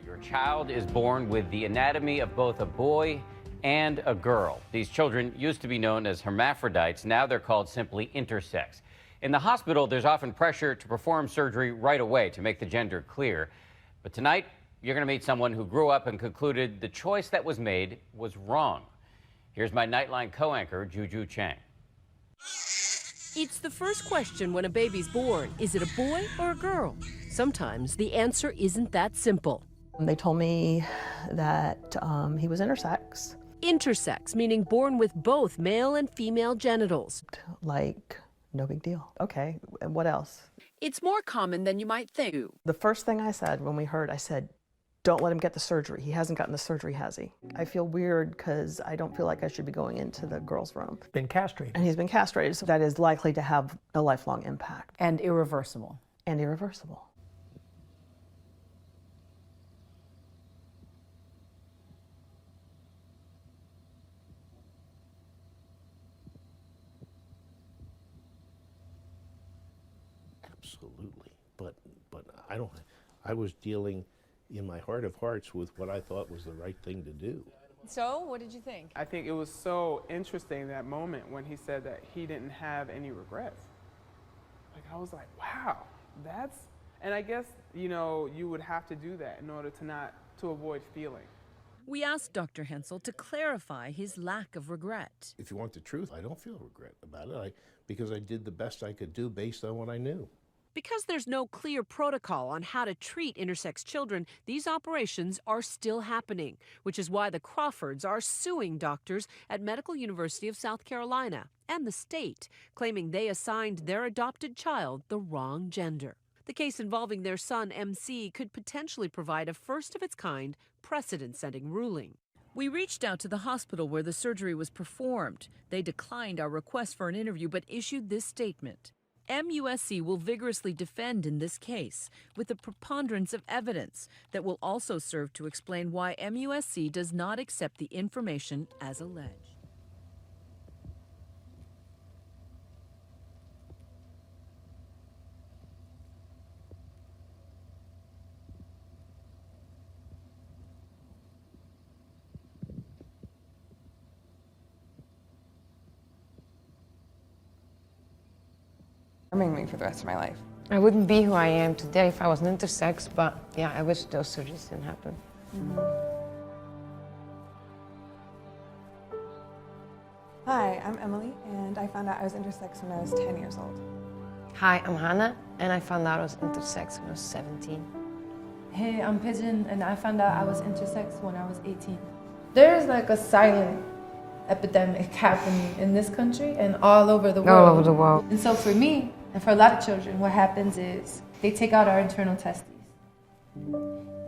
Your child is born with the anatomy of both a boy and a girl. These children used to be known as hermaphrodites. Now they're called simply intersex. In the hospital, there's often pressure to perform surgery right away to make the gender clear. But tonight, you're going to meet someone who grew up and concluded the choice that was made was wrong. Here's my Nightline co-anchor, Juju Chang. It's the first question when a baby's born. Is it a boy or a girl? Sometimes the answer isn't that simple. They told me that he was intersex. Intersex, meaning born with both male and female genitals. Like, no big deal. Okay, what else? It's more common than you might think. The first thing I said when we heard, I said, don't let him get the surgery. He hasn't gotten the surgery, has he? I feel weird because I don't feel like I should be going into the girls' room. Been castrated. And he's been castrated, so that is likely to have a lifelong impact. And irreversible. And irreversible. Absolutely, but I was dealing in my heart of hearts with what I thought was the right thing to do. So, what did you think? I think it was so interesting, that moment when he said that he didn't have any regrets. Like, I was like, wow, and I guess, you would have to do that in order to avoid feeling. We asked Dr. Hensel to clarify his lack of regret. If you want the truth, I don't feel regret about it because I did the best I could do based on what I knew. Because there's no clear protocol on how to treat intersex children, these operations are still happening, which is why the Crawfords are suing doctors at Medical University of South Carolina and the state, claiming they assigned their adopted child the wrong gender. The case involving their son, MC, could potentially provide a first-of-its-kind, precedent-setting ruling. We reached out to the hospital where the surgery was performed. They declined our request for an interview but issued this statement. MUSC will vigorously defend in this case with a preponderance of evidence that will also serve to explain why MUSC does not accept the information as alleged. Me for the rest of my life. I wouldn't be who I am today if I was an intersex, but yeah, I wish those surgeries didn't happen. Hi, I'm Emily, and I found out I was intersex when I was 10 years old. Hi, I'm Hannah, and I found out I was intersex when I was 17. Hey, I'm Pigeon, and I found out I was intersex when I was 18. There's like a silent epidemic happening in this country and all over the world. All over the world. And so for me, and for a lot of children, what happens is they take out our internal testes.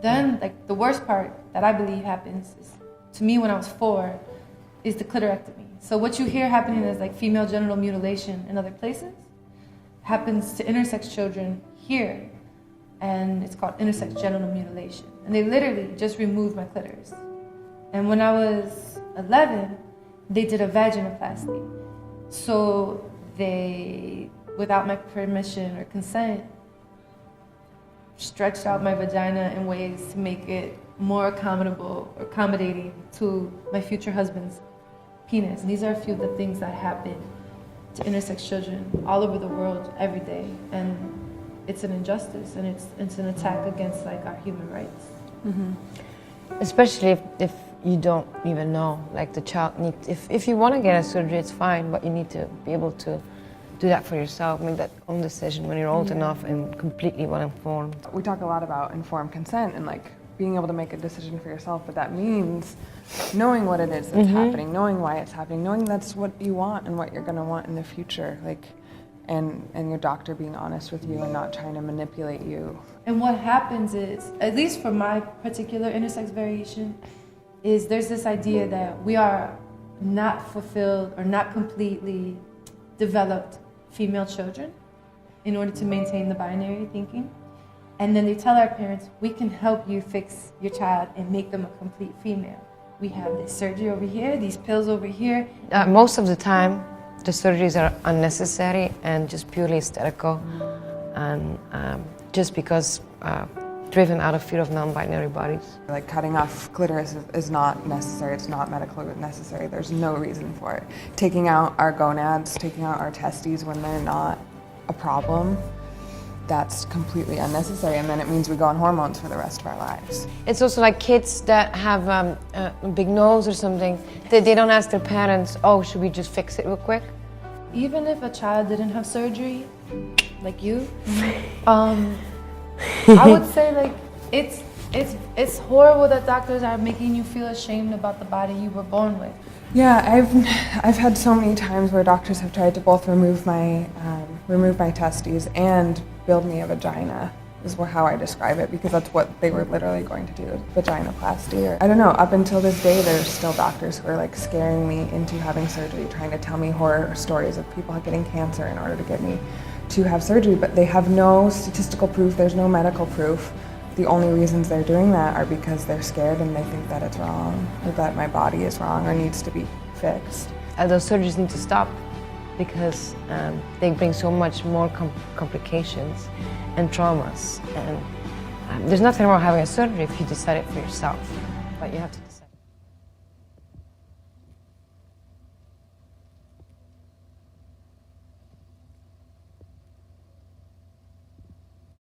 Then, like, the worst part that I believe happens is, to me when I was 4, is the clitorectomy. So what you hear happening is like female genital mutilation in other places happens to intersex children here, and it's called intersex genital mutilation. And they literally just removed my clitoris. And when I was 11, they did a vaginoplasty. So they, without my permission or consent, stretched out my vagina in ways to make it more accommodating to my future husband's penis. And these are a few of the things that happen to intersex children all over the world every day. And it's an injustice, and it's an attack against like our human rights. Especially if you don't even know, like the child needs, if you want to get a surgery, it's fine, but you need to be able to do that for yourself, make that own decision when you're old enough and completely well informed. We talk a lot about informed consent and like being able to make a decision for yourself, but that means knowing what it is that's happening, knowing why it's happening, knowing that's what you want and what you're going to want in the future, like, and your doctor being honest with you and not trying to manipulate you. And what happens is, at least for my particular intersex variation, is there's this idea that we are not fulfilled or not completely developed female children in order to maintain the binary thinking. And then they tell our parents, we can help you fix your child and make them a complete female. We have this surgery over here, these pills over here. Most of the time, the surgeries are unnecessary and just purely aesthetical. And just because driven out of fear of non-binary bodies. Like cutting off clitoris is not necessary. It's not medically necessary. There's no reason for it. Taking out our gonads, taking out our testes when they're not a problem, that's completely unnecessary, and then it means we go on hormones for the rest of our lives. It's also like kids that have a big nose or something, they don't ask their parents, oh, should we just fix it real quick? Even if a child didn't have surgery, like you, I would say like it's horrible that doctors are making you feel ashamed about the body you were born with. Yeah, I've had so many times where doctors have tried to both remove my testes and build me a vagina, is how I describe it, because that's what they were literally going to do, vaginoplasty. Or I don't know, up until this day there's still doctors who are like scaring me into having surgery, trying to tell me horror stories of people getting cancer in order to get me to have surgery, but they have no statistical proof, there's no medical proof. The only reasons they're doing that are because they're scared and they think that it's wrong, or that my body is wrong or needs to be fixed. Those surgeries need to stop because they bring so much more complications and traumas. And there's nothing wrong having a surgery if you decide it for yourself, but you have to